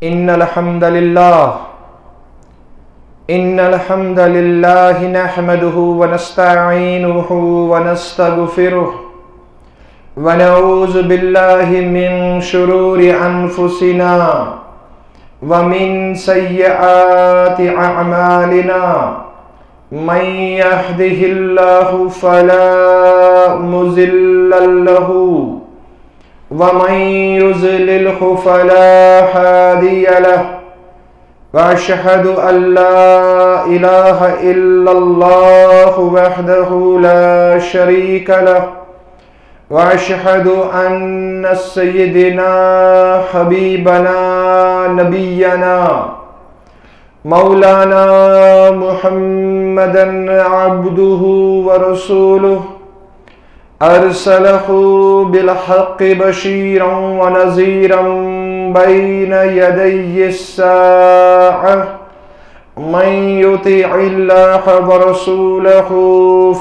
إن الحمد لله نحمده ونستعينه ونستغفره ونعوذ بالله من شرور أنفسنا ومن سيئات أعمالنا من يهده الله فلا مضل له ومن يضلله فلا هادي له وأشهد أن لا إله إلا الله وحده لا شريك له وأشهد أن سيدنا حبيبنا نبينا مولانا محمدا عبده ورسوله أرسله بالحق بشيرا ونذيرا بين يدي الساعة من يطع الله ورسوله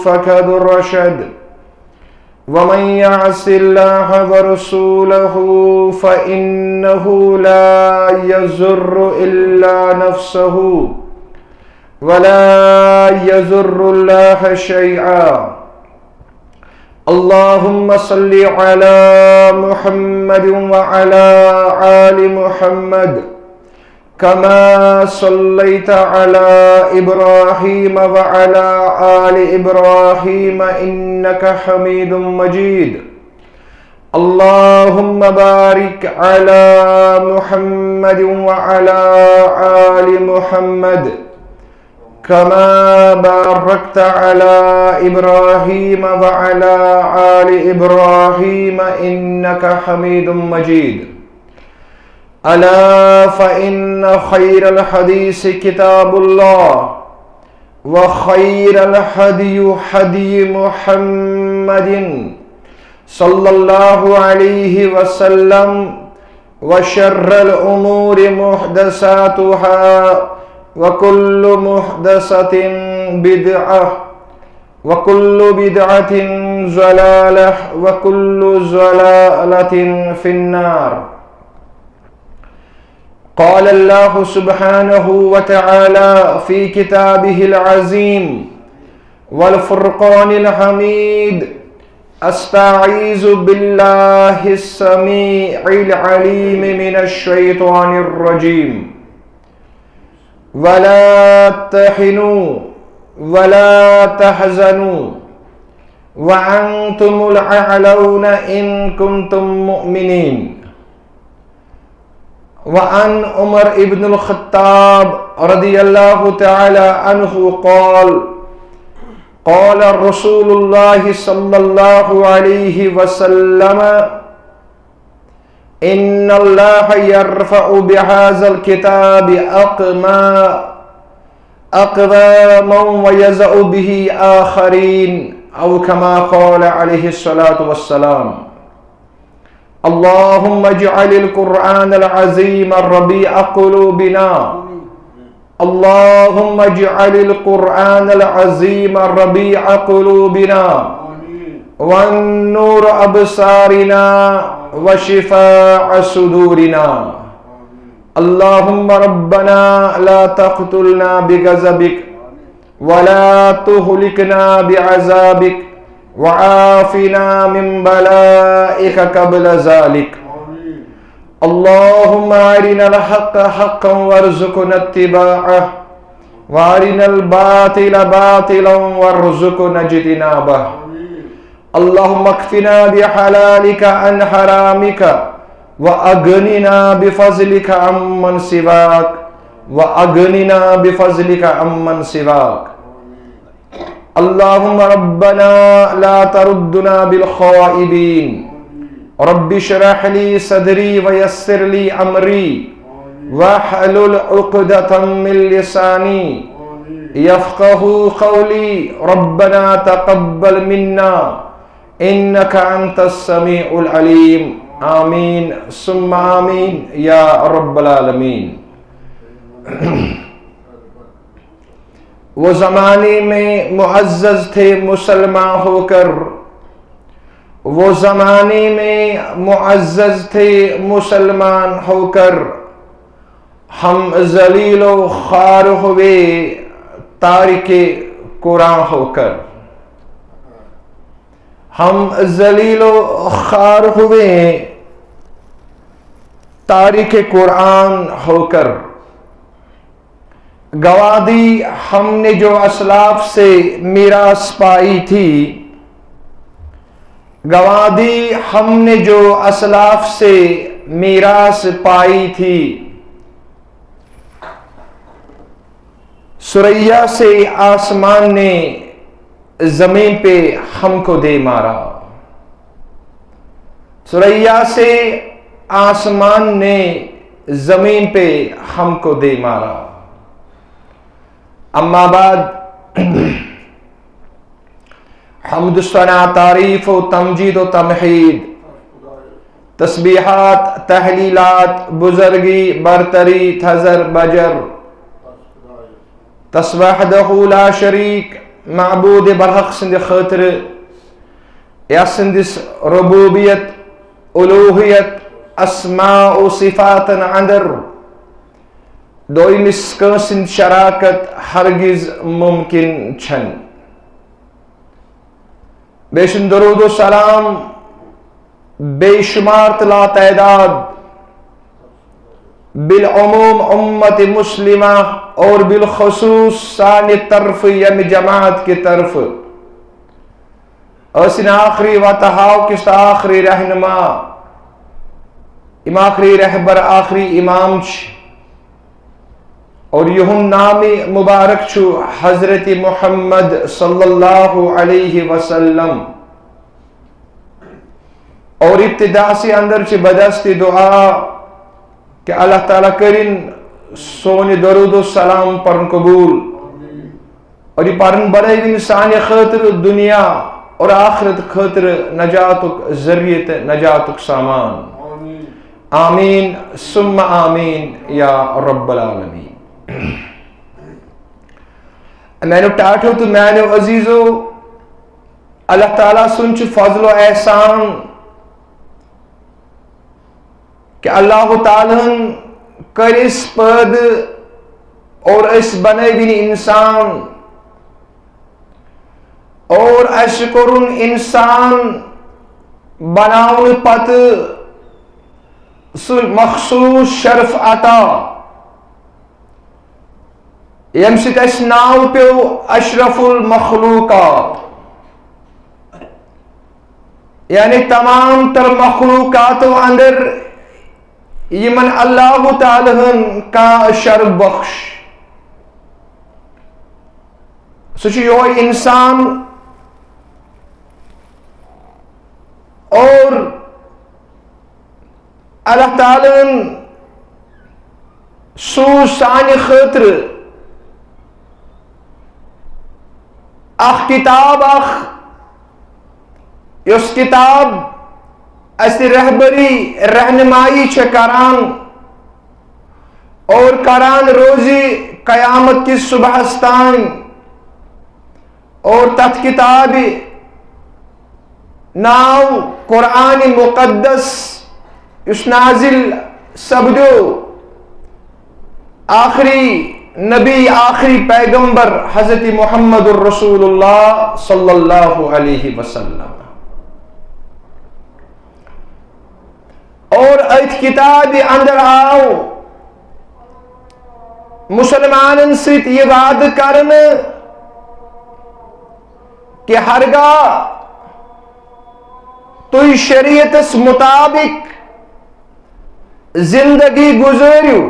فقد رشد ومن يعص الله ورسوله فإنه لا يضر إلا نفسه ولا يضر الله شيئا. اللهم صل على محمد وعلى آل محمد كما صليت على إبراهيم وعلى آل إبراهيم إنك حميد مجيد. اللهم بارك على محمد وعلى آل محمد كما باركت على إبراهيم وعلى آل إبراهيم إنك حميد مجيد. ألا فإن خير الحديث كتاب الله وخير الهدي هدي محمد صلى الله عليه وسلم وشر الأمور محدثاتها وكل محدثة بدعة وكل بدعة ضلالة وكل ضلالة في النار. قال الله سبحانه وتعالى في كتابه العظيم والفرقان الحميد: أستعيذ بالله السميع العليم من الشيطان الرجيم. ولا تهنوا ولا تحزنوا وأنتم الأعلون إن كنتم مؤمنين. وعن عمر ابن الخطاب رضي الله تعالى عنه قال: قال رسول الله صلى الله عليه وسلم: إن الله يرفع بهذا الكتاب أقواما ويضع به آخرين، أو كما قال عليه الصلاة والسلام. اللهم اجعل القرآن العظيم ربيع قلوبنا. اللهم اجعل القرآن العظيم ربيع قلوبنا والنور أبصارنا وشفاء صدورنا. اللهم ربنا لا تقتلنا بغضبك ولا تهلكنا بعذابك وعافنا من بلائك قبل ذلك. اللهم أرنا الحق حقا وارزقنا اتباعه وأرنا الباطل باطلا وارزقنا اجتنابه. اللهم اكفنا بحلالك عن حرامك وأغننا بفضلك عمن سواك وأغننا بفضلك عمن سواك. اللهم ربنا لا تردنا بالخائبين. رب اشرح لي صدري ويسر لي أمري واحلل عقدة من لساني يفقه قولي. ربنا تقبل منا إنك أنت السميع العليم. آمین ثم آمین یا رب العالمین. وہ زمانے میں معزز تھے مسلمان ہو کر، وہ زمانے میں معزز تھے مسلمان ہو کر، ہم ذلیل و خوار ہوئے تارک قرآن ہو کر، ہم ذلیل و خوار ہوئے تارک قرآن ہو کر، گواہ دی ہم نے جو اسلاف سے میراث پائی تھی، گواہ دی ہم نے جو اسلاف سے میراث پائی تھی، ثریا سے آسمان نے زمین پہ ہم کو دے مارا، ثریا سے آسمان نے زمین پہ ہم کو دے مارا۔ اما بعد، حمد ثنا تعریف و تمجید و تمحید، تسبیحات تحلیلات بزرگی برتری تھزر بجر، تسبحدہ لا شریک معبود برحق سند خاطر یا سندس ربوبیت الوہیت اسماء و صفات اندر دوئمس کانسند شراکت ہرگز ممکن چھن۔ بے شن درود و سلام بے شمار لا تعداد بالعموم امت مسلمہ اور بالخصوص ثانی طرف یم جماعت کی طرف اسن آخری و تحاو کست آخری رہنما ام آخری رہبر آخری امام چھ اور یہن نامی مبارک چھو حضرت محمد صلی اللہ علیہ وسلم، اور ابتدا سے اندر چھ بدستی دعا کہ اللہ تعالیٰ کرن سونی درود و سلام پرن قبول، اور یہ پرن بڑے انسان خاطر دنیا اور آخرت خاطر نجاتک ذریعت نجاتک سامان، آمین ثم آمین یا رب العالمین۔ میں نے ٹاٹھو تو میں نے عزیزو اللہ تعالیٰ سنچ فضل و احسان کہ اللہ تعالیٰ کر اس پد اور اس بنے بین انسان اور اشکرن انسان بناون پت مخصوص شرف عطا یم ست اس ناو پیو اشرف المخلوقات، یعنی تمام تر مخلوقات اندر یمن اللہ تعالی کا شرف بخش سچ یہ انسان اور اللہ تعالی سو سانی خاطر اخ کتاب اخ اس کتاب اس رہبری رہنمائی چھ کران اور کران روزی قیامت کی صبحستان، اور تت کتاب ناو قرآن مقدس اس نازل سبدو آخری نبی آخری پیغمبر حضرت محمد الرسول اللہ صلی اللہ علیہ وسلم، اور ایت کتاب اندر آؤ مسلمان سیت یہ وعد کرن کہ ہرگاہ توی شریعت اس مطابق زندگی گزاریو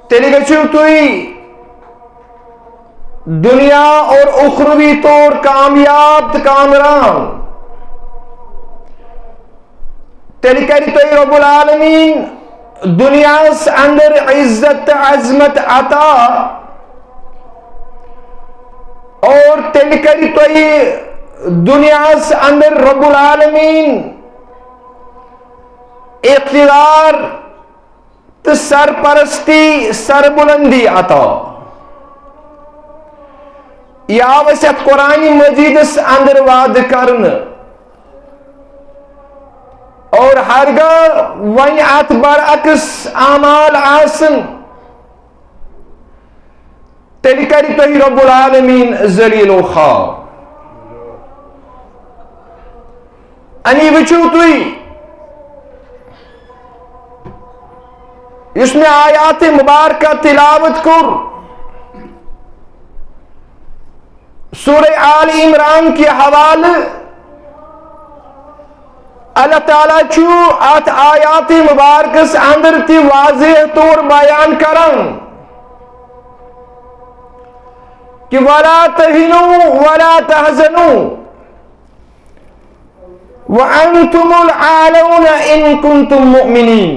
تیلی گچو توی دنیا اور اخروی طور کامیاب کامران، تیلی کری توی رب العالمین دنیا سے اندر عزت عظمت عطا، اور تیلی کری توی دنیا سے اندر رب العالمین اقتدار سرپرستی سربلندی عطا۔ یا وسیعت قرآن مجید اس اندر وعد کرن اور ہرگاہ ون ات برعکس اعمال آسن تیل کری تھی رب العالمین ذلیل و خوار. انی وچھو تھی اس میں آیات مبارکہ تلاوت کر سورہ آل عمران کی حوالہ اللہ تعالیٰ چھو ات آیات مبارکس اندر تی واضح طور بیان کرن کہ وَلَا تَهِنُوا وَلَا تَحْزَنُوا وَأَنْتُمُ الْعَالَوْنَ إِن كُنْتُم مُؤْمِنِينَ.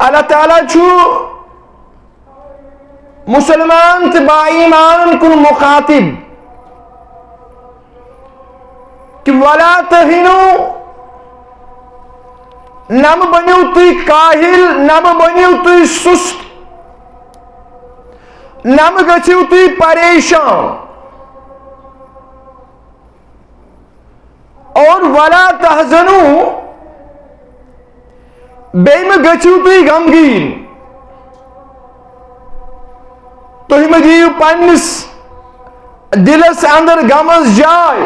اللہ تعالیٰ چھو مسلمان با ایمان کن مخاطب کہ وَلَا تَهِنُوا نم بنیو تی کاہل نم بنیو تی سست نم گچھو تی پریشان اور وَلَا تَحْزَنُوا بیم گچھو تی غمگین تو ہی مجھیو پنس دلس اندر غمز جائے.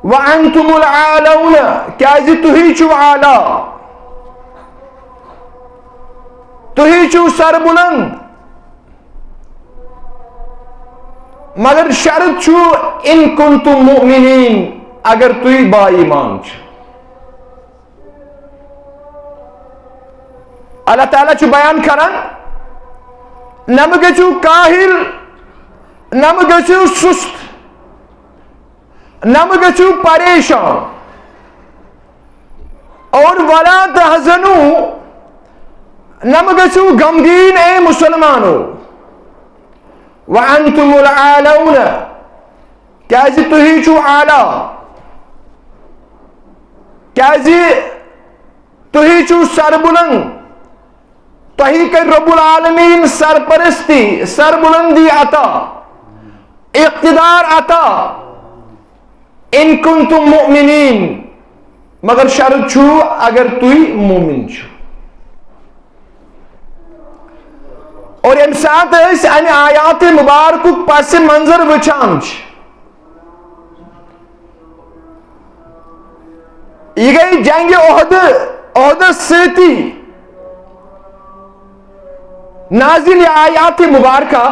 وَأَنْتُمُ الْعَالَوْنَ کیازِ تُہی چھو عالی تُہی چھو سر بلند مگر شرط چھو ان کنتم مؤمنین اگر تُہی با ایمان چھو. اللہ تعالیٰ چھو بیان کرن نم گچو کاہل نم گچو سست نم گچو پریشان اور وَلَا تَحْزَنُوا نم گچو غمگین اے مسلمانو. وَأَنْتُمُ الْعَالَوْنَ کیازِ تُہی چھو عالی کیازِ تُہی چھو سر بلند تُہی کر رب العالمین سرپرستی سر بلندی عطا اقتدار عطا ان کنتم مؤمنین مگر شرط چھو اگر تُہی مومن چھو. اور ام ساتھ اس ان آیات مبارک پس منظر وچان چھ یہ گئی جنگ احد سیتی نازل آیات مبارکہ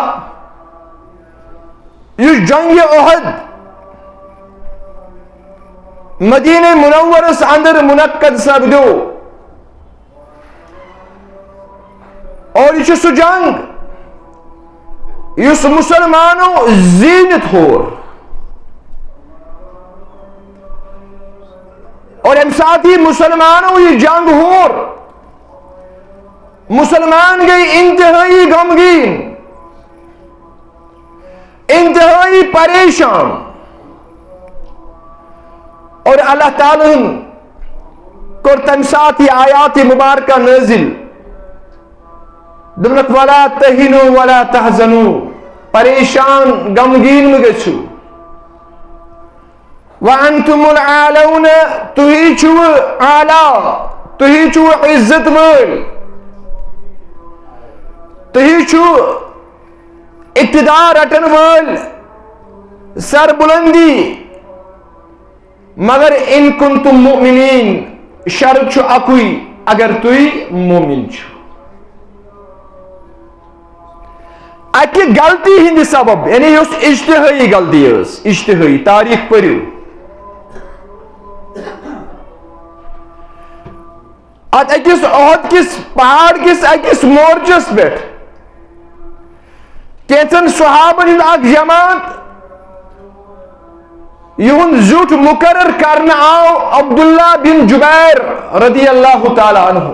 یہ جنگ احد مدینہ منورس اندر منعقد سپدو اور یہ سو جنگ اس مسلمانوں زینت ہور اور ام ساتھ ہی مسلمانوں یہ جنگ ہور مسلمان گئی انتہائی غمگین انتہائی پریشان اور اللہ تعالیٰ کو تم ساتھ ہی آیات مبارکہ نازل دمنک وَلَا تَهِنُوا وَلَا تَحْزَنُوا پریشان غمگین میں گچھو. وَأَنْتُمُ الْعَالَوْنَ تُہی چھو عالی تُہی چھو عزت مل تُہی چھو اقتدار اٹن ول سر بلندی مگر ان کنتم مؤمنین شرط چھو اکوئی اگر تُہی مومن چھو. اکی غلطی ہندی سبب یعنی اس اجتہائی غلطی اس اجتہائی تاریخ پریو ات اکس احد کس پہاڑ کس اکس مورچس بیٹھ کینچن صحابن ہند اک جماعت یہن زیوٹ مقرر کرنا آو عبداللہ بن جبیر رضی اللہ تعالی عنہ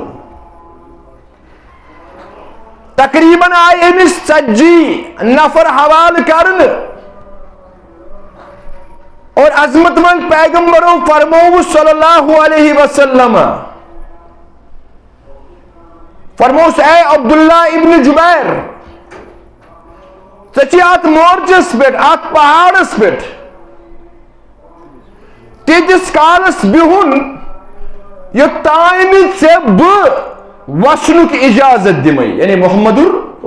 تقریباً آئے امس 40 نفر حوال کرن اور عظمت مند پیغمبروں فرمو صلی اللہ علیہ وسلم فرمو اے عبداللہ ابن جبیر سچی آت مورچس پیٹ آت پہاڑس پیٹ تیتس کالس بہن یوتانہ ژے بہ وسنک اجازت دمے یعنی محمد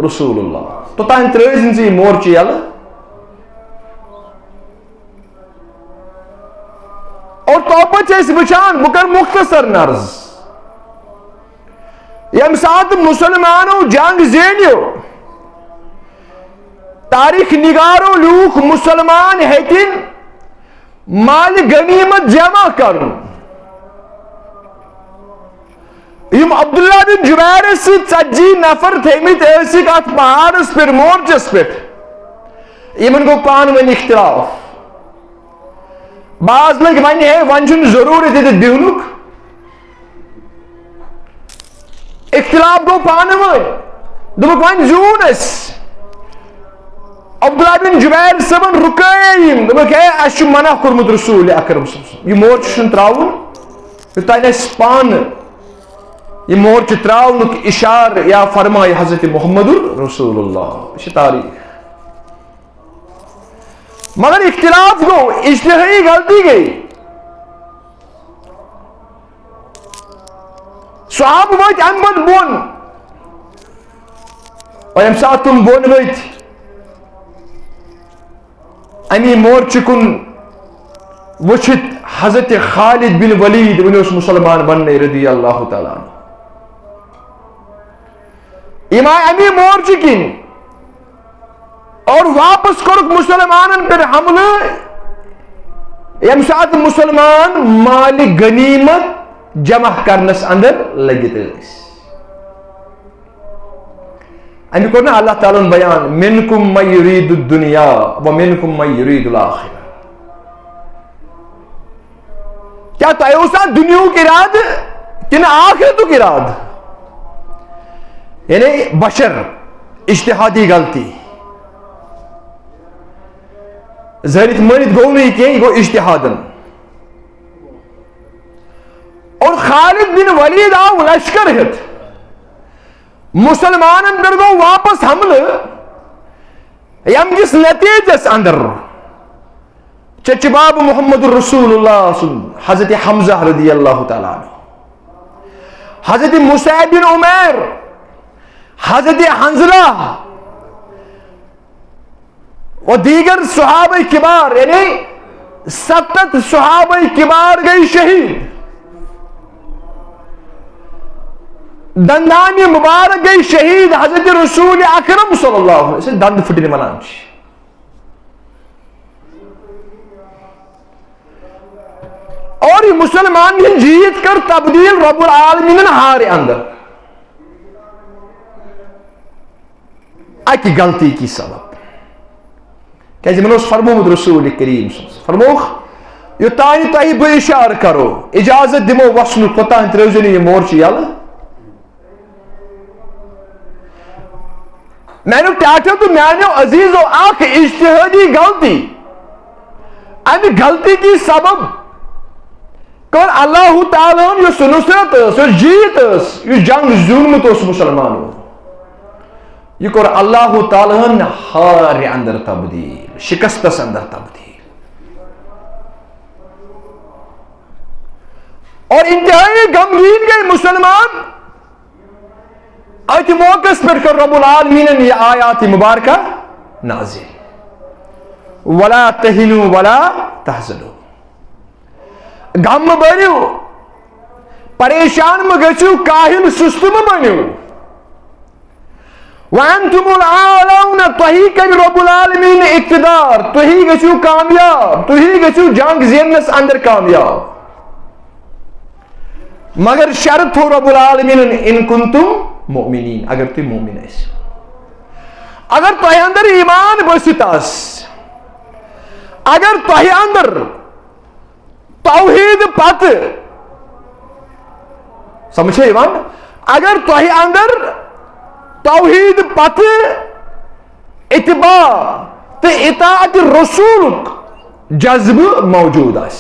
رسول اللہ توتان ترٲزِن ژٕ یہِ مورچہِ یلہٕ اور توپت چھِ أسۍ وٕچھان بہٕ کر مختصر نرز ییٚمہِ ساتہٕ مسلمانو جنگ زینیو تاریخ نگارو لیوٗکھ مسلمان ہیٚکن مالِ غنیمت جمع کرُن یم عبداللہ بن جبیرس سۭتۍ 40 نفر تھٲیمٕتۍ ٲسِکھ اتھ پہاڑس پٮ۪ٹھ مورچس پٮ۪ٹھ یمن گوٚو پانہٕ ؤنۍ اختلاف بعض لٔگۍ ونہِ ہے وۄنۍ چھُنہٕ ضروٗرت ییٚتہِ بِہنُک اختلاف گوٚو پانہٕ ؤنۍ دوٚپُکھ وۄنۍ زیوٗن أسۍ عبداللہ بن جبیر صٲبن رُکٲے یِم دوٚپُکھ ہے اَسہِ چھُ منع کوٚرمُت رسوٗل اکرم صلی اللہ علیہ وسلم یہِ مورچہِ چھُنہٕ ترٛاوُن یوٚتانۍ اَسہِ پانہٕ یہ مورچہ تراونک اشار یا فرمائے حضرت محمد رسول اللہ یہ تاریخ مگر اختلاف گو اجتہادی غلطی گئی صحابہ ورت ام پتہ بون اور یم سات تم بون ورت امی مورچہ کن وچھت حضرت خالد بن ولید ونیوس مسلمان بننے رضی اللہ تعالیٰ عنہ امی مورچہ کن اور واپس کورک مسلمانن پر حملہ یم سات مسلمان مال غنیمت جمع کرنس اندر لگت امی کور نا اللہ تعالیٰ بیان منکم من یرید الدنیا ومنکم من یرید الاخرہ کیا تو اوسا دنیاک اراد کن آخرتک اراد یعنی بشر اجتہادی غلطی ظاہرت مانت گو نہیں کہ یہ گو اجتہادن اور خالد بن ولید آو لشکر ہت مسلمانن پر گو واپس حملہ یم جس نتیجس اندر چچباب محمد رسول اللہ حضرت حمزہ رضی اللہ تعالیٰ عنہ حضرت مصعب بن عمیر حضرت حنظلہ و دیگر صحابہ کبار یعنی 7 صحابہ کبار گئی شہید دندان مبارک گئی شہید حضرت رسول اکرم صلی اللہ علیہ وسلم دند پھٹنے ونان اور یہ مسلمان جیت کر تبدیل رب العالمین ہار اندر اکی غلطی کی سبب کیازِ یمن اوس فرمومُت رسول کریم فرموکھ یوتانۍ تۄہہِ بہٕ اِشارٕ کرو اجازت دِمو وسنُک توٚتانۍ ترٛٲوزیٚو نہٕ یہِ مورچہِ یلہٕ میانیو ٹاٹھیو تہٕ میانیو عزیزو اکھ اجتہٲدی غلطی امہِ غلطی کی سبب کٔر اللہ تعالیٰ ہن یۄس نصرت ٲس یۄس جیٖت ٲس یُس جنگ زیوٗنمُت اوس مسلمانو یہ کور اللہ تعالیٰ ہن ہار اندر تبدیل شکستس اندر تبدیل اور انتہائی غمگین گئے مسلمان ات موقع پر کر رب العالمین یہ آیات مبارکہ نازل ولا تہنوا ولا تحزنوا غم بنو پریشان مگھو کاہل سست بنو وانتم العالون تہی کر رب العالمین اقتدار تہی گژھو کامیاب تہی گژھو جنگ زینس اندر کامیاب مگر شرط ہو رب العالمین ان کنتم مؤمنین اگر تھی مومن ایسو اگر تہی اندر ایمان بسط آس اگر تہی اندر توحید پت سمجھے ایمان اگر تہی اندر توحید پت اتباع تو اطاعت رسولک جذب موجود آس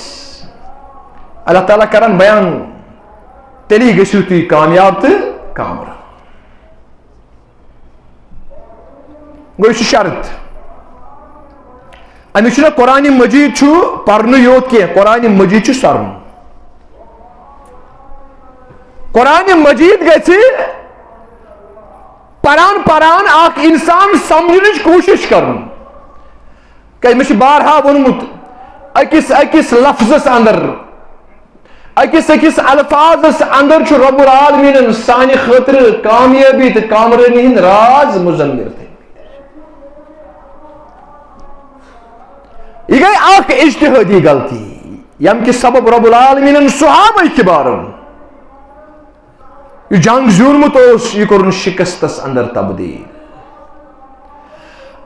اللہ تعالیٰ کرن بیان تیلی گژھو تھی کامیاب تو کامر گوئی شرط امیک قرآن مجید پرن یوت کی قرآن مجید سرن قرآن مجید گژھِ پران پران اخ انسان سمجھنٕچ کوشش کرن کہ مےٚ بارہا ووٚنمُت أکِس أکِس لفظس اندر أکِس أکِس الفاظس اندر چھُ رب العالمیٖنن سانہِ خٲطرٕ کامیٲبی تہٕ کامرٲنی ہٕنٛدۍ راز مُضمِر تھٲومٕتۍ. یہ گئی اخ اجتہٲدی غلطی ییٚمہِ کہِ سبب رب العالمیٖنن صحابہ کِبارن یہ جنگ زیونمت اوس یہ کورن شکستس اندر تبدیل.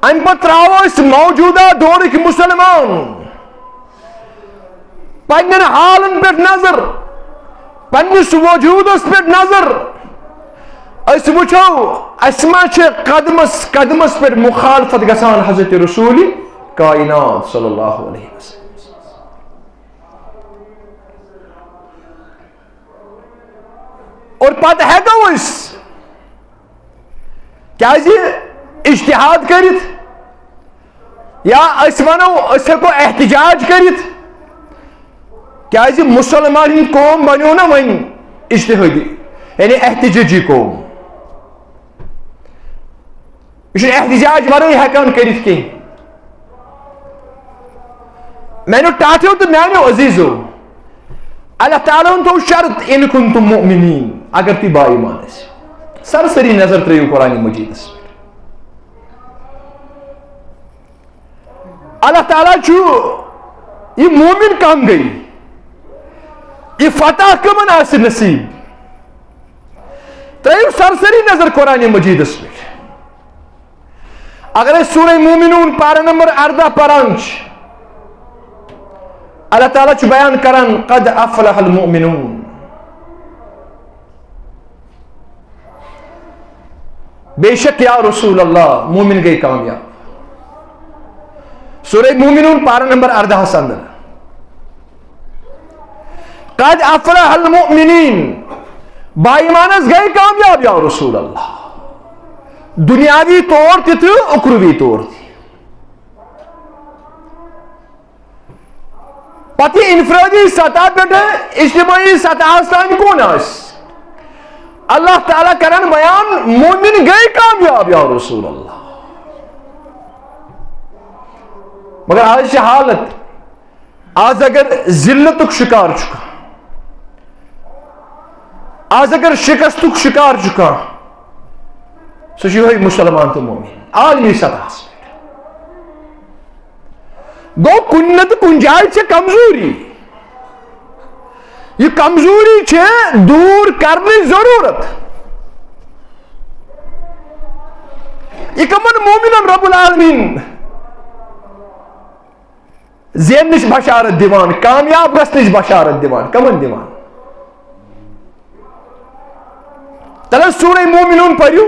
ام پتہ تراو موجودہ دورک مسلمان پنن حالن پہ نظر پنس وجودس پہ نظر اس وچھو اس ما قدمس قدمس پہ مخالفت گسان حضرت رسول کائنات صلی اللہ علیہ وسلم. اور پتہ ہیکو اس کیازِ اجتہاد کرت یا اس ونو اس ہیکو احتجاج کرت کیازِ مسلمان ہند قوم بنیو نا ون اجتہادی یعنی احتجاجی قوم. یہ احتجاج ورٲے ہیکان کرت کی. میانو ٹاٹھیو تو میانو عزیزو اللہ تعالیٰ تو شرط ان کنتم مؤمنین اگر تی با ایمان اس سرسری نظر تریو قرآن مجید اس اللہ تعالیٰ چھو یہ مومن کام گئی یہ فتح کمن آس نصیب تریو سرسری نظر قرآن مجید اس اگر سورہ مومنون پارہ نمبر 18 پرانچ اللہ تعالیٰ چھو بیان کرن قد افلح المؤمنون بے شک یا رسول اللہ مومن گئی کامیاب. سورہ مومنون پارہ نمبر 18 اندر قد افلح المؤمنین با ایمانس گئی کامیاب یا رسول اللہ دنیاوی طور تہ تہ اخروی طور تہ. پتہ انفرادی سطح پہ اجتماعی سطح تان کون آس اللہ تعالیٰ کرن بیان مومن گئی کامیاب یا رسول اللہ. مگر آج حالت آج اگر ذلتک شکار چکا آج اگر شکستک شکار چکا سو مسلمان تو مومن عالمی سطح گو کن نت کن جائے چھ کمزوری یہ کمزوری چھ دور کرنے ضرورت. یہ کمن مومنن رب العالمین زیننش بشارت دیوان کامیاب گژھنش بشارت دیوان کمن دیوان. تلہ سورہ مومنون پڑھو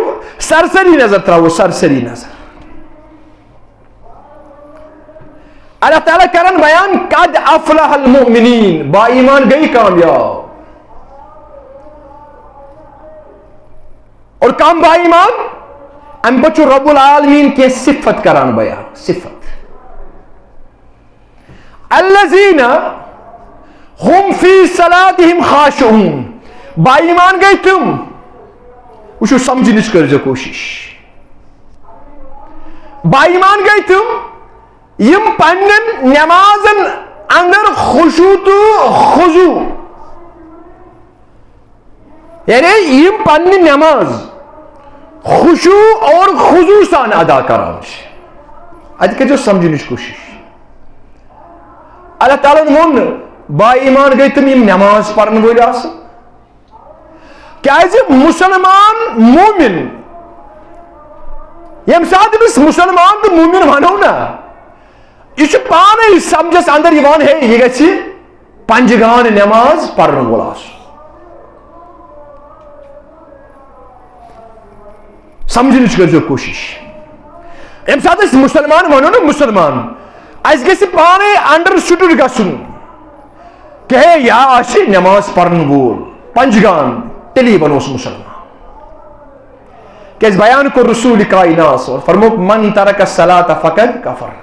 سرسری نظر تراو سرسری نظر اللہ تعالیٰ کرن بیان قد افلح المؤمنین با ایمان گئی کامیاب. اور کام با ایمان ام بچو رب العالمین کے صفت کران بیان صفت الذین هم فی صلاتهم خاشعون با ایمان گئی تم وچو سمجھنش کرجو کوشش با ایمان گئی تم یم پنن نمازن اندر خشوع تو خضوع یعنی یم پنن نماز خشوع اور خضوع سان ادا کران ات کرجو سمجھنش کوشش. اللہ تعالیٰ وون با ایمان گئی تم یم نماز پرن ول آس کیازِ مسلمان مومن یم سات مسلمان تو مومن ونو نا یہ پانے سمجھس اندر یوان ہے یہ گژھِ پنجگان نماز پرن وول آسُن. سمجھنٕچ کٔرزیو کوشش. ییٚمہِ ساتہٕ أسۍ مسلمان ونو نا مسلمان اَسہِ گژھِ پانے انڈرسٹوڈ گژھُن کہ ہے یا آسہِ نماز پرن وول پنجگان تیلی بنوس مسلمان. کیازِ بیان کوٚر رسول کائنات اور فرموک من ترک الصلاۃ فقد کفر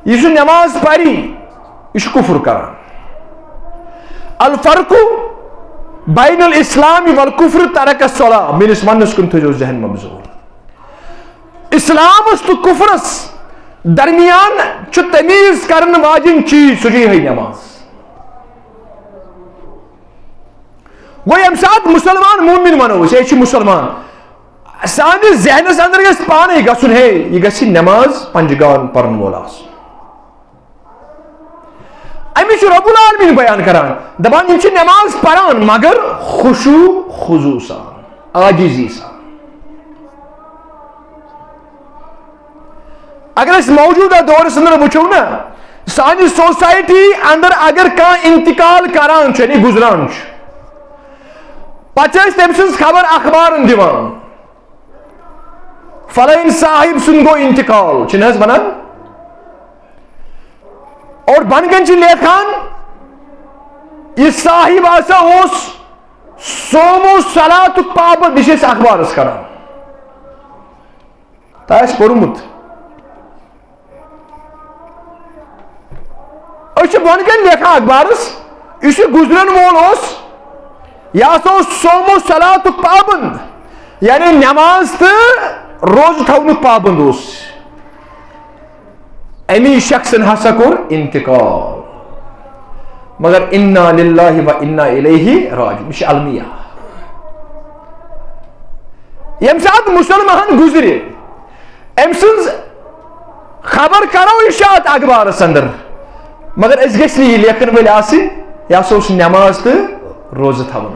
یہ نماز پری یہ کفر کران. الفرق بین الاسلام والکفر ترک الصلاۃ میرس ونس کن تھو ذہن مبزول. اسلام تو کفرس درمیان تمیز کرن واجن چیز سہ ہے نماز. گو یم سات مسلمان مومن ونو یہ مسلمان سانس ذہنس اندر گھس پانے گھن ہے یہ گھس نماز پنجگان پرن وول آسن. امس رب العالمین بیان کران دپان یم نماز پران مگر خشوع خضوع سان عاجزی سان. اگر اس موجودہ دورس اندر وچھو نا سانی سوسائٹی اندر اگر کان انتقال کران یعنی گزران پتہ تم سن خبر اخبارن دیوان فلائن صاحب سن گو انتقال چھ ونان اور بن گن لیکھان یہ صاحب آسا سومو صلات پابند یہ اخبارس کران تاس پورمت بن گن لیکھان اخبارس اس گزرن وول یہ سومو صلات پابند یعنی نماز تو روز تھون پابند امی شخص ہسا کور انتقال مگر انا للہ و انا الیہ راجعون یہ المیہ. یم سات مسلمان گزرے ام سن خبر کرو اشاعت اخبارس اندر مگر اس گھس یہ لیکن ول آسن یہ نماز تو روز تھون.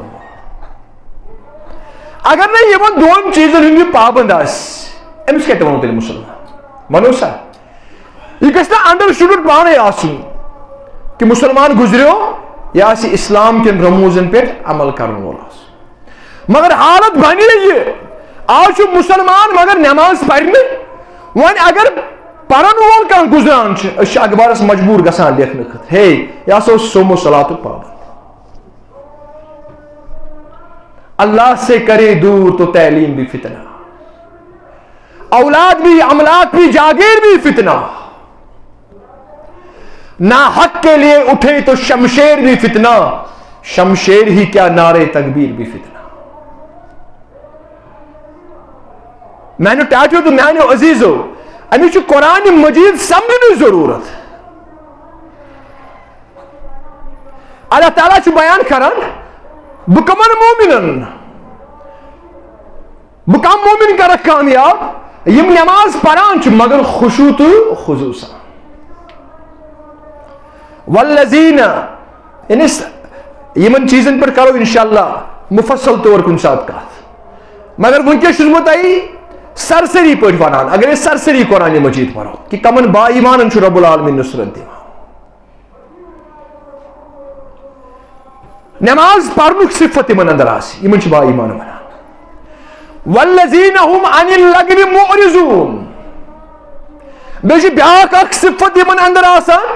اگر نا یہ دون چیزن ہند پابند امس کتہ ونو تیل مسلمان ونو سا یہ گھس نا اندر شروع پانے آسن کہ مسلمان گزریو یہ اسلام کن رموزن پہ عمل کرن وول مگر حالت بنی یہ آج مسلمان مگر نماز پرن ون اگر پرن وول کان گزران اخبارس مجبور گسان لیکھنے خط ہے یہ سومو صلات پابند. اللہ سے کرے دور تو تعلیم بھی فتنہ اولاد بھی املاک بھی جاگیر بھی فتنہ نہ حق کے لیے اٹھے تو شمشیر بھی فتنہ شمشیر ہی کیا نعرے تکبیر بھی فتنہ. میں نے ٹاٹو تو میں نے عزیزو امی قرآن مجید سمجھنے ضرورت. اللہ تعالیٰ بیان کران بکمن مومنن بکم مومن کر کامیاب یم نماز پران مگر خشوع تو خضوع سان. والذین یمن چیزن پر کرو انشاءاللہ مفصل طور کن ساتھ کات مگر ونکس تھی سرسری پہ ونان اگر سرسری قرآن مجید پڑھو کہ کمن با ایمان رب العالمین نصرت دِوان. نماز پرنک صفت من اندر آن با ایمان ونان. والذین هم عن اللغو معرضون بیچ بیاکھ اخ صفت من اندر آسان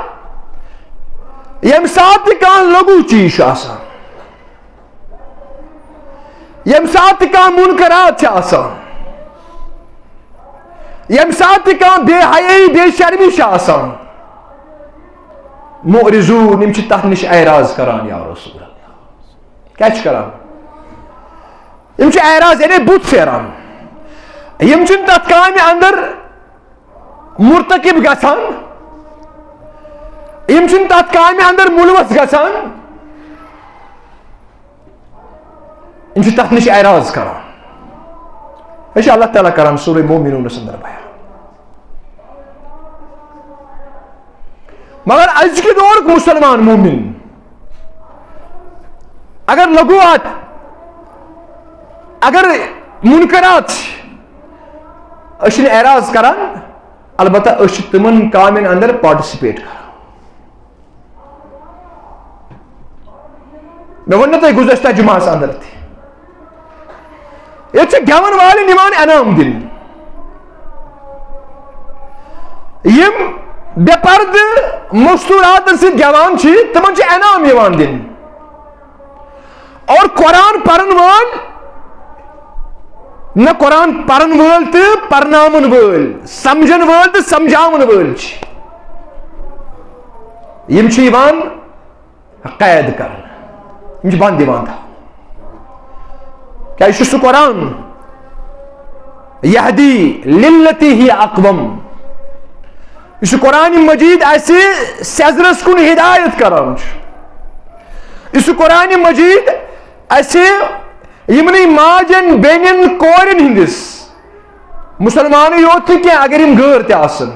یم سات کان لغو چیز آسان یم سات کان منکرات آسان یم سات کان بے حیائی بے شرمی آسان معرضون یم تحت نش اعراض کران یا رسول اللہ. کیا کران یم اعراض یعنی بت پھیران یم تت کامہ اندر مرتکب گژھان یم تت کامہ اندر ملوث گژھان یم تت نش اعراض کران. یہ اللہ تعالیٰ کران سورہ مومنون اندر بیان. مگر آج کے دور مسلمان مومن اگر لغوات اگر منکرات اعراض کران البتہ تمن کامن اندر پارٹیسپیٹ کران. میں ون تھی گزشتہ جمعہ اندر تھی یہ گون والن یوان انعام دن یم بے پرد مستورات ست گوان تمن انعام یوان دن اور قرآن پرن وول نہ قرآن پرن وول تو پرناون وول سمجھن وول تو سمجھاون وول یم چھ یوان قید کرن یم چھ بند یوان تھا کیا یہ سہ قرآن یہدی للتی ہی اقوم یہ قرآن مجید ایسے سیزرس کن ہدایت کران یہ قرآن مجید ایسے یمنی ماجن بینن کورن ہندس مسلمان یوت کی اگر یم غیر تہ آسن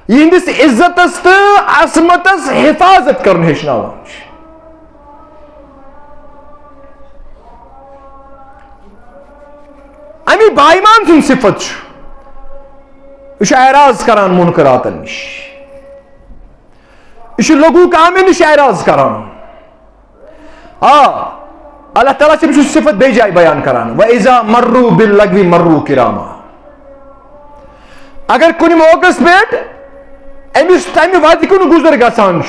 یہندس عزتس تو عصمتس حفاظت کرن ہیچناوان امی بائیمان سن صفت یہ اعراض کران منکراتن نش یہ لغو کامن نش اعراض کران اللہ تعالیٰ سے صفت بے جائے بیان کران وَإِذَا مَرُّوا بِاللَّغْوِ مَرُّوا كِرَامًا اگر کن موقع پہ امس تمہ وت کن گزر گژھان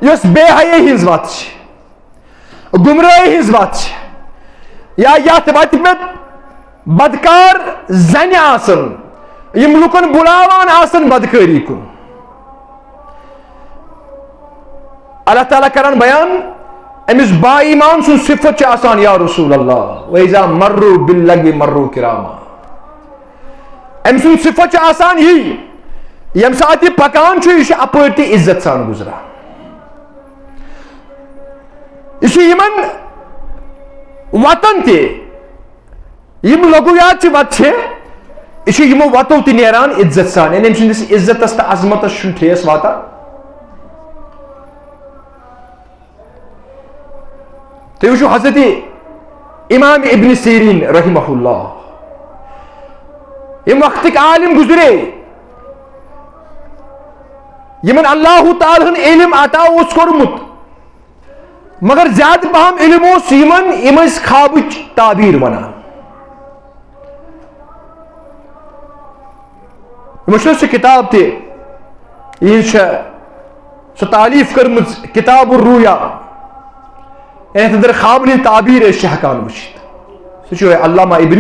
یس بے حیائی ہز وت گمراہی ہز وت یا یت وت پہ بدکار زن آسن یم لکن بلاوان آسن بدکاری کن اللہ تعالیٰ کران بیان امس با ایمان سن صفت چھ آسان یا رسول اللہ وَإِذَا مَرُّوا بِاللَّغْوِ مَرُّوا كِرَامًا ام سن صفت چھ آسان یہ یم سات یہ پکان یہ اپرتی عزت سان گزران یہ یمن وطن تہ یم لغویات چھ وت یہ یمو وتو تہ نیران عزت سان یعنی ام سندس عزتس تو عظمتس چھ ٹھیس واتان تو وچھو حضرت امام ابن سیرین رحمہ اللہ یم وقتک عالم گزرے یمن اللہ تعالیٰ علم عطا اس کورمت مگر زیادہ پہم علم اس یمن یم خوابچ تعبیر ونان مشہور سے کتاب تہ یہ سو تعلیف کرمز کتاب الرؤیا در خواب تعبیر ہکان وچت سہ علامہ ابن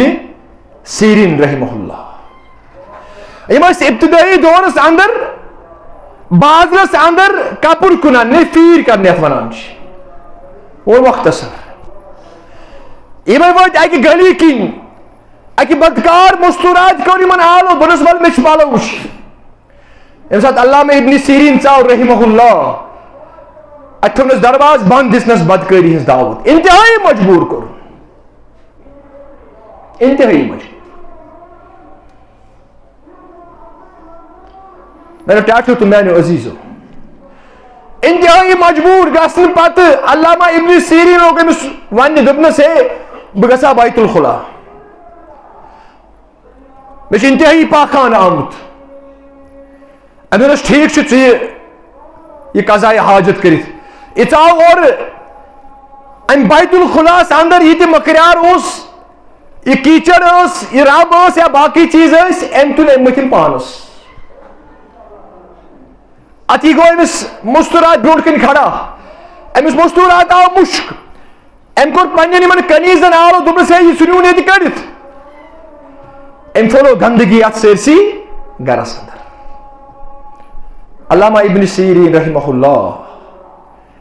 سیرین رحمہ اللہ یم ابتدائی دورس اندر بازرس اندر کپر کنان فیر کرنے ونان اور مختصر یم وت اکہ گلی کن اکہ بدکار مستورات کور یمن آلو بنس ول مچ پالو وچ یم سات علامہ ابن سیرین ژاو رحمہ اللہ اتھنس درواز بند دسنس بدکاری ہز دعوت انتہائی مجبور کر انتہائی مجبور میرے ٹاٹو تو میانو عزیزو انتہائی مجبور گھن پتہ علامہ ابن سیرین لوگ امس ون دپنس ہے بہ گژھا بیت الخلا مے انتہائی پاخان آمت امس ٹھیک یہ قضاء حاجت کرت یہ ژاو اور ام بیت الخلاس اندر یہ مکریار اس یہ کیچڑ اس یہ رب اس یا باقی چیز اس ام تل ام متن پانس اتی گو امس مستورات برونٹ کن کھڑا امس مستورات آو مشک ام کور پنن یمن کنیزن آلو دوپس ہے یہ سنیون یہ کڑت ام پھولو گندگی ات سرسی گرس اندر علامہ ابن سیرین رحمہ اللہ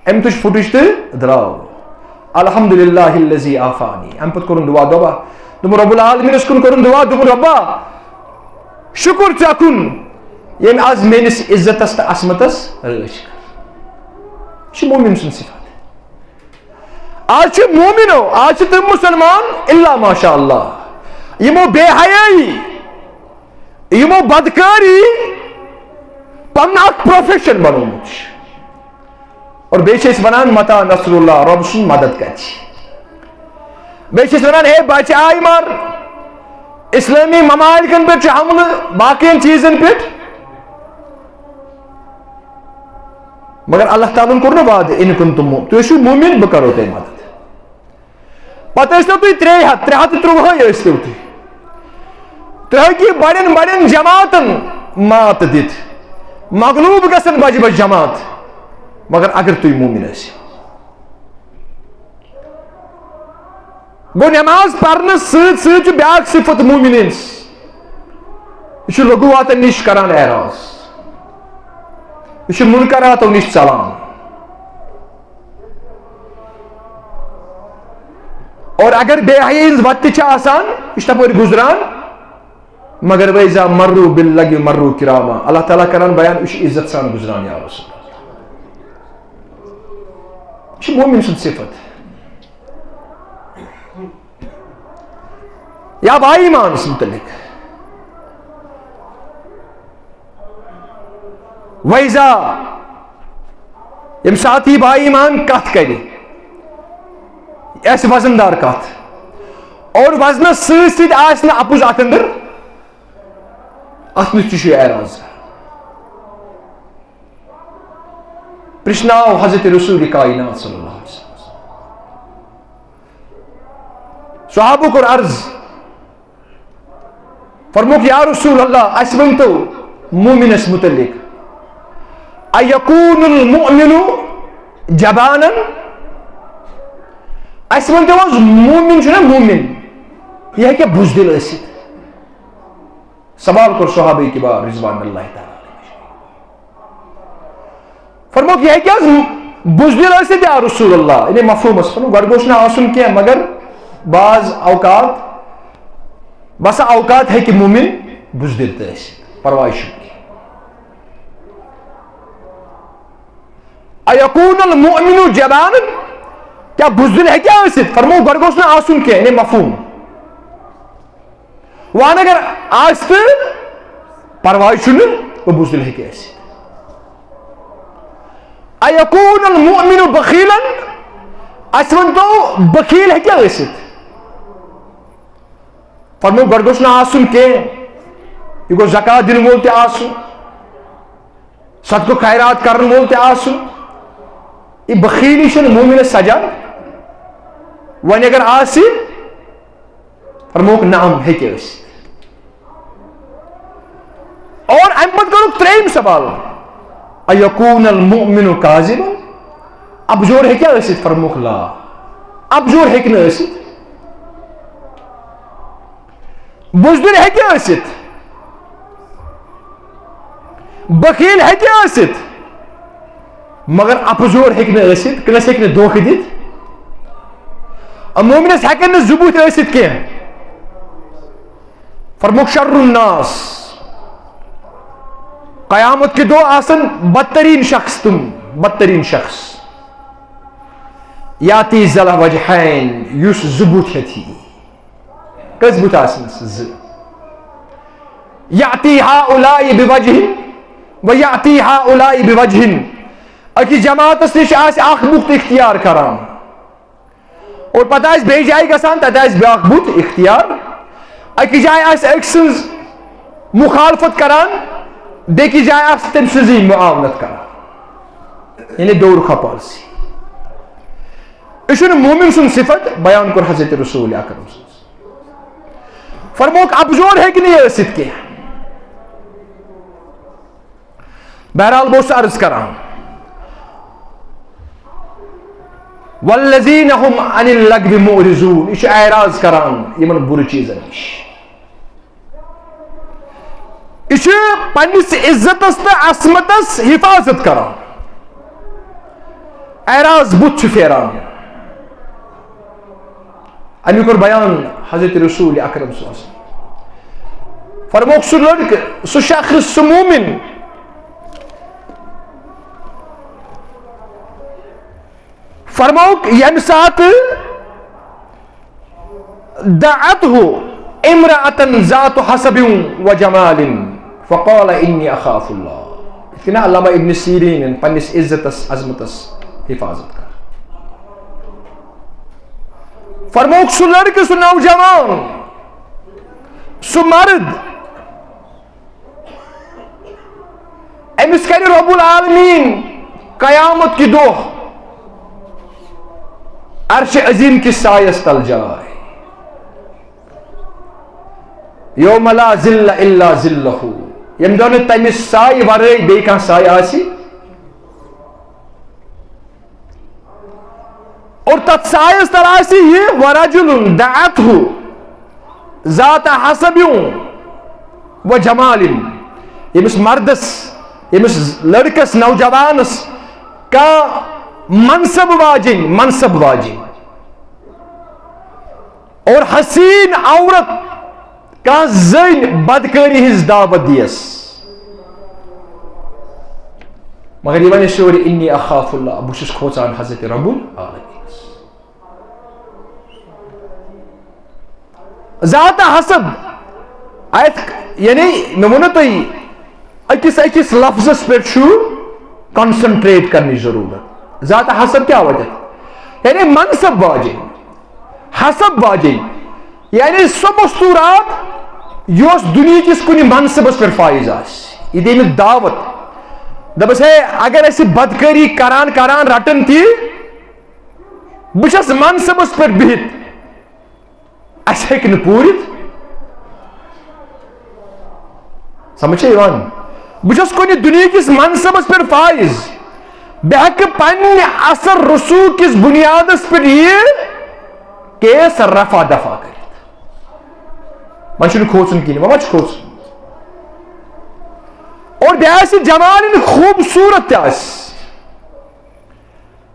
ام تش فٹش تو دراو الحمدللہ الذی عافانی ام پت کرن دعا دبا دم رب العالمین اس کن کرن دعا دم ربا شکر چکن یم آز مینس عزتس تو عصمتس رچ کر مومن سن صفات آج مومنو آج تم مسلمان الا ماشاء اللہ یمو بے حیائی یمو بدکاری پن اک پروفیشن بنومت اور بیچ ونان متا نصر اللہ رب سن مدد کچ بیچ ونان ہے بچہ آئی مار اسلامی ممالکن پہ حملہ باقی چیزن پہ مگر اللہ تعالیٰ کور نا وعدہ ان کنتم مؤمنین تھی مومن بہ کرو تہ مدد پتہ ٲسۍتو تُہۍ 313 ٲسۍتو تُہۍ ہیٚکِو بڑٮ۪ن بڑٮ۪ن جماعتن مات دِتھ مغلوب گژھن بجہِ بجہِ جماعت مگر اگر تُہۍ مومن ٲسِو گوٚو نماز پرنس سۭتۍ سۭتۍ چھُ بیٛاکھ صفت مومنِن یہِ چھُ لغواتن نِش کران اعراض یہ منکراتو نش ژلان اور اگر بے حیائی ہنز وتہ آسان یہ تپور گزران مگر ویزا مرو باللغو مرو کراما اللہ تعالیٰ کران بیان یہ عزت سان گزران یا رسول اللہ یہ مومن سن صفت یا بائی ایمان اس متعلق ویزا یم ساتھی بائی ایمان کت کری ایسے وزندار کت اور وزن ست آسنا اپوز ات اندر ات مز تہ اعراض پرشناو حضرت رسول کائنات صلی اللہ علیہ وسلم صحابہ کور عرض فرموک یا رسول اللہ اس ونتو مومنس متعلق ایکون المؤمن جبانا اس ونتو مومن چھنا مومن یہ کیا بزدل اسید سوال کر صحابہ کبار رضوان اللہ تعالی فرموک یہ کیا بزدل اسید یا رسول اللہ انہیں مفہوم اس فرموک گوڑ گوشنا آسن کیا مگر بعض اوقات بسا اوقات ہے کہ مومن بزدل تہ پرواہ چھنہ ایکون المؤمن جبانا کیا بزدل ہے کیا اسید فرمو گوڑ گوشنا آسن کیا انہیں مفہوم وان اگر آست پرواہ چھنہ وہ بزدل ہے کیا اسید ایکون المؤمن بخیلا اسون تو بخیل ہے کیا اسید فرمو گوڑ گوشنا آسن کے یہ گو زکاة دن وول تہ آسن صدقہ خیرات کرن وول تہ آسن یہ بخیلی چھن مومن سجان ون اگر آسی فرموک نعم ہے کہ اور ام پتہ کرو تریم سوال ایکون المؤمن کاذبا ابزور ہے کیا اسید فرموک لا ابزور ہے کہ نہ اسید بزدل ہے کیا اسید بخیل ہے کیا اسید مگر اپزور ہے کہ نہ اسید کنس ہے کہ نہ دھوکہ دت مومنس ہیکن نہ ثبوت اسید کی فرموک شر الناس قیامت کے دو آسن بدترین شخص تم بدترین شخص یاتی ذل وجہین یس ثبوت ہے تھی کس بوت آسنس ز یاتی ہؤلاء بوجہ و یاتی ہؤلاء بوجہ اکی جماعتس نش آس اخ بوت اختیار کران اور پتہ اس بے جائے گسان تتہ اس بیاکھ بوت اختیار اکی جائے آس ایک سنز مخالفت کران دیکھی جائے آس تم سنزی معاونت کران یعنی دور خپالسی اشن مومن سن صفت بیان کر حضرت رسول اکرم صلی اللہ علیہ وسلم فرموک ابزور ہے کہ نہیں اسید کے بہرحال بہت عرض کران والذین هم عن اللغو معرضون یہ اعراض کران یمن بر چیزن نش یہ پنس عزتس تو عصمتس حفاظت کران اعراض بت پھیران امی کور بیان حضرت رسول اکرم صلی اللہ علیہ وسلم فرموک سو لڑک سو شخص سو مومن فرموک یم سات دعته امرأة ذات حسب و جمال فقال انی اخاف اللہ اتنا علامہ ابن سیرین پنس عزتس عظمتس حفاظت کر فرموک سو لڑکے سو نوجوان سو مرد امس کر رب العالمین قیامت کی دو عرش عظیم کی سایس تل جائے یوم لا ظل الا ظلہ یم دون تمس سائے ورے بے کان سائے آسی اور تت سائس تل آسی یہ ورجل دعته ذات حسب و جمال یمس مردس یمس لڑکس نوجوانس کا منصب واجن اور حسین عورت کا زن بدکاری ہز دعوت دیس مگر یہ ونس یور انی اخاف اللہ بہ چھس کھوژان حضرت رب العالمین ذات حسد آیت یعنی میں ونو تھی اکس لفظس پہ کنسنٹریٹ کرنے ضرورت ذات حسد کیا وجہ یعنی منصب واجن حسب واجن یعنی سو مستورات یس دنیا کس کن منصبس پہ فائز آس یہ دمک دعوت دپس ہے اگر اس بدکاری کران رٹن تی بس منصبس پہ بہت اس ہیکہ پورت سمجھ بس کن دنیا کس منصبس پہ فائز بہ پنہ اثر رسوخ کس بنیادس پہ یہ کیس رفع دفع کرت من کھوژن کہین وما کھوژن اور بیس جوان خوبصورت تس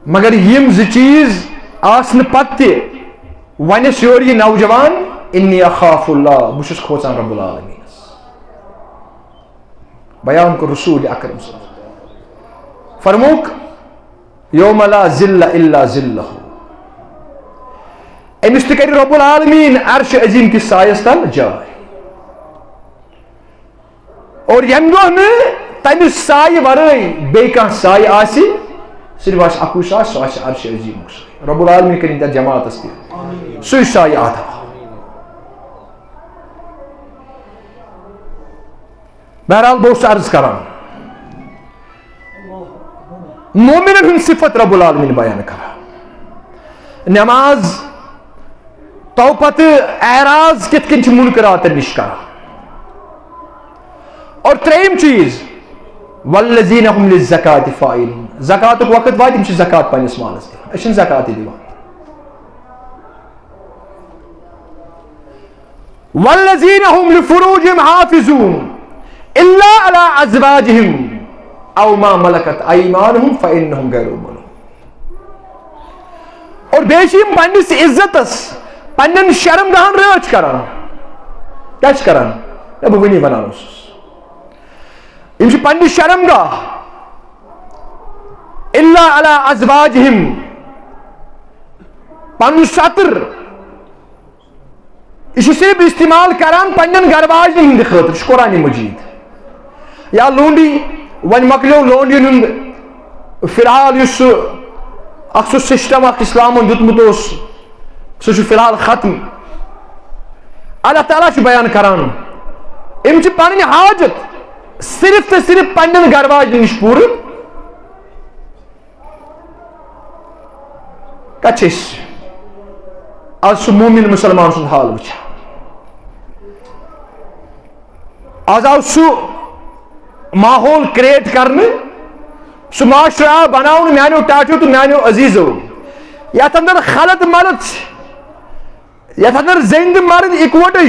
مگر یم ز چیز آسن پتہ ونس یور یہ نوجوان انی اخاف اللہ بہ چھس کھوژان رب العالمین بیان کو رسول اکرم صلی اللہ علیہ وسلم فرموک یوم لا ذل الا ذلہ امس تہ کر رب العالمین عرش عظیم کس سایس تل جائے اور یم دہ تمس سایہ ورائے بی کان سایہ آسی صرف آس اکو سایہ سہ آس عرش عظیم سایہ رب العالمین کرن تر جماعتس تہ سہ سایہ عطا بہرحال بہت عرض کران مومنن ہن صفت رب العالمین بیان کران نماز تو پتہ اعراض کت کن منکرات نش کران اور تریم چیز والذین هم للزکاة فاعلون زکات وقت وات تم زکات پنس مالس دان اچھن زکات دیوان والذین هم لفروجهم حافظون الا على ازواجهم او ما ملكت ايمانهم فانهم غير ملومون اور بیشیم پنس عزتس پنن شرم گاہن رچ کران کیا کران بہ ونی ونان یم پنہ شرم گاہ الا علی ازواجہم پن سطر یہ صرف استعمال کران پنن گھر واجن ہند خاطر قرآن مجید یا لونڈی ون مکلیو لونڈین ہند فی الحال اس سو سسٹم اخ اسلام دیتمت سہ فی الحال ختم اللہ تعالیٰ بیان کران ام پنن حاجت صرف تو صرف پنن گھر واجن نش پور کچھ آج سہ مومن مسلمان سن حال وچھا آج آو سہ ماحول کریٹ کرنے سہ معاشرہ بناؤن میانو ٹاٹو تو میانو عزیزو یتھ اندر خلط مرد یتھ اندر زند مرد اکوٹے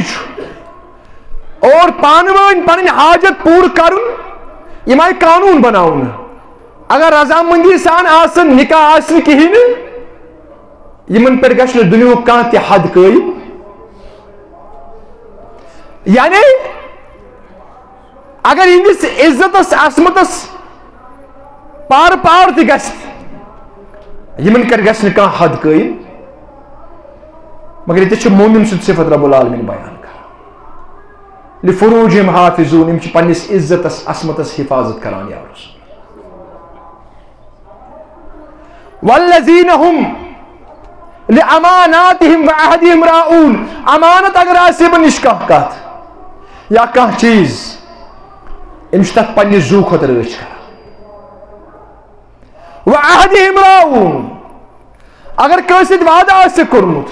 اور پانوین پنن حاجت پور کرن یم آئی قانون بناؤن اگر رضامندی سان آسن نکاح آسن کہین یمن پر گژھِ نہٕ دنیاہُک کانٛہہ تہِ حد قٲیِم یعنی اگر یہندس عزتس عصمتس پار تہِ گژھِ یمن کر گژھِ نہٕ کانٛہہ حد قٲیِم مگر یہ مومن سُنٛد صفت رب العالمین بیان لفروجہم حافظون یم پنس عزتس عصمتس حفاظت کران یا رسول والذین هم لاماناتہم وعہدہم راؤون امانت اگر آسہ نش کت یا کانٛہہ چیز یم تک پنس زو کھت رچ کران وعہدہم راؤون اگر کٲنٛسہِ سۭتۍ وعدٕ آسہ کوٚرمُت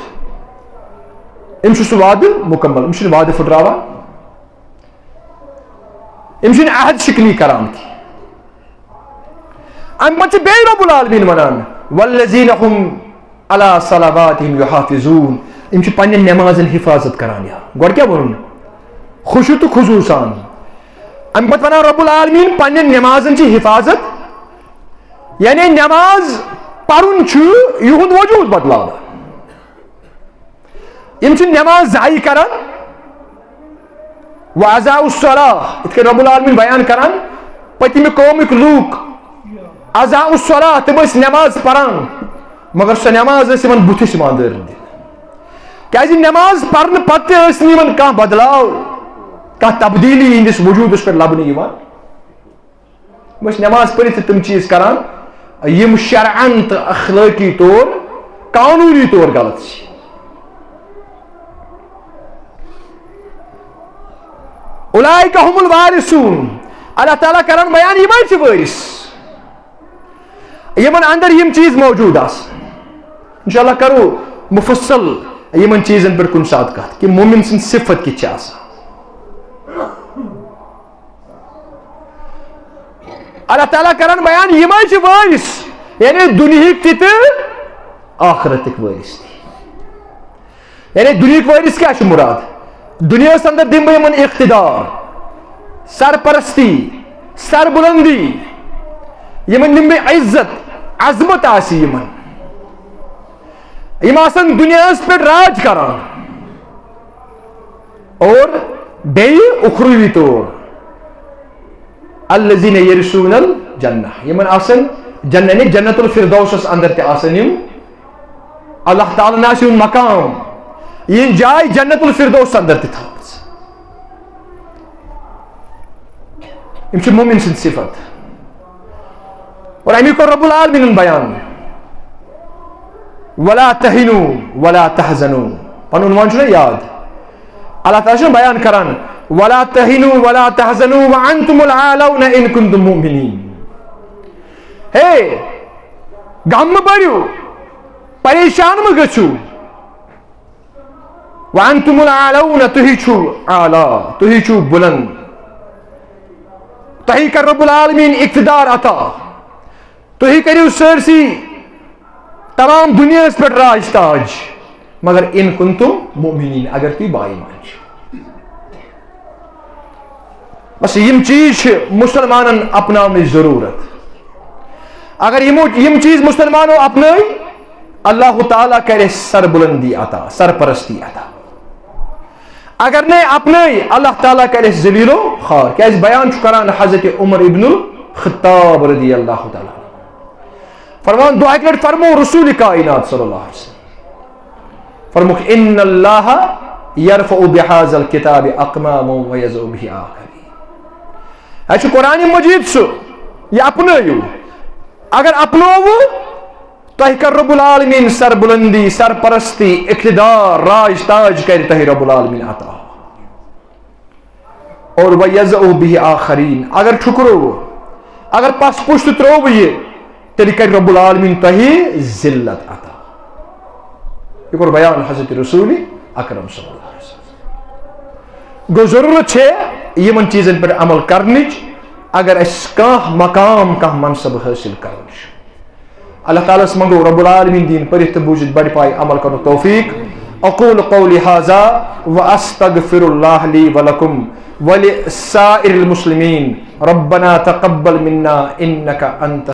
یم سہ وعدٕ مکمل یم وعدٕ پھٹراوان یم عہد شکنی کران کی ام پتہ بیٚیہِ رب العالمین ونان والذین هم علی صلواتہم یحافظون یم پنن نمازن حفاظت کران یا گۄڈٕ کیٛاہ ووٚنُن خشوع تہٕ خضوع سان ام پتہ ونان رب العالمین پنن نمازن چھ حفاظت یعنی نماز پرن چھ یہند وجود بدلاو یم چھ نماز ضائع کران واضاء الصلاة اتھ رب العالمین بیان کران پتم قومک لوک اضاء الصلاة تم ٲسۍ نماز پران مگر سۄ نماز ٲس یمن بُتھِس یوان دٲرِتھ دِنہٕ کیازِ نماز پرنہٕ پتہٕ ٲس نہٕ یمن کانٛہہ بدلاو کانٛہہ تبدیلی یہندس وجودس پٮ۪ٹھ لبنہٕ یوان یِم ٲسۍ نماز پٔرِتھ تہِ تِم چیٖز کران یم شرعن تہٕ اخلٲقی طور قانونی طور غلط چھِ اولئک هم الوارثون اللہ تعالیٰ کران بیان یمے چھِ وٲرث یمن اندر یم چیز موجود آسن انشاءاللہ کرو مفصل یمن چیزن پر کن ساتھ کت کہ مومن سن صفت کت آسان اللہ تعالیٰ کران بیان یمے چھ وارث یعنی دنیاہک تہ آخرتک وارث تہ یعنی دنیاہک وارث کیا چھ مراد دنیاہس اندر دم بہ یمن اقتدار سرپرستی سربلندی یمن دم بہ عزت عظمت آسی یمن یم آسن دنیاہس پہ راج کران اور بیٚیہِ اخروی طور الذین یرثون الجنہ یمن آسن جنت جنت الفردوسس اندر تہ آسن یم اللہ تعالیٰ نے آسہِ یُن مقام یہ جائے جنت الفردوس اندر تہ تھٲومٕژ یم چھِ مومن سٕنٛز صفت اور امی کو رب العالمین بیان ولا تہنوا ولا تحزنوا پن عنوان چھُ نہ یاد اللہ تعالیٰ چھُ بیان کران ولا تہنوا ولا تحزنوا وانتم العالون ان کنتم مؤمنین ہے غم مہ بٔرِو پریشان مہ گژھِو وانتم العالون تُہی چھُو اعلیٰ تُہی چھُو بلند تُہی کر رب العالمین اقتدار عطا تُہی کٔرِو سٲرسی تمام دنیاہس پٮ۪ٹھ راج تاج مگر ان کنتم مؤمنین اگر تُہۍ باایمان چھِو بس یم چیز چھِ مسلمانن اپناونٕچ ضروٗرت اگر یم چیز مسلمانو اپنٲے اللہ تعالیٰ کرِ سربلندی عطا سرپرستی عطا اگر نے اپنٲے اللہ تعالیٰ کرِ ذلیل و خوار کیازِ بیان چھُ کران حضرت عمر ابن الخطاب رضی اللہ تعالیٰ فرمان دو اکہِ لٹہِ فرمو رسول کائنات صلی اللہ علیہ وسلم فرموک ان اللہ یرفع بہذا الکتاب اقوام ویضع بہ آخرین یہ چھُ قرآن مجید سُہ یہ اپنٲیِو اگر اپنووٕ تۄہہِ کر رب العالمین سربلندی سرپرستی اقتدار راج تاج کرِ تۄہہِ رب العالمین عطا اور ویضع بہ آخرین اگر ٹھکرووٕ اگر پس پُشت ترٛووٕ یہِ تیٚلہِ کرِ رب العالمین تۄہہِ ذلت عطا یہ کوٚر بیان حضرت رسول اکرم صلی اللہ علیہ وسلم گوٚو ضروٗرت چھےٚ یِمن چیٖزن پٮ۪ٹھ عمل کرنٕچ اگر اَسہِ کانٛہہ مقام کانٛہہ منصب حٲصِل کرُن چھُ اللہ تعالیٰ اس منگو رب العالمین دین پٔرِتھ تہٕ بوٗزِتھ بڑِ پایہِ عمل کرنُک توفیق اقول قولی هذا واستغفر اللہ لی ولکم ولسائر المسلمین ربنا تقبل منا انک انت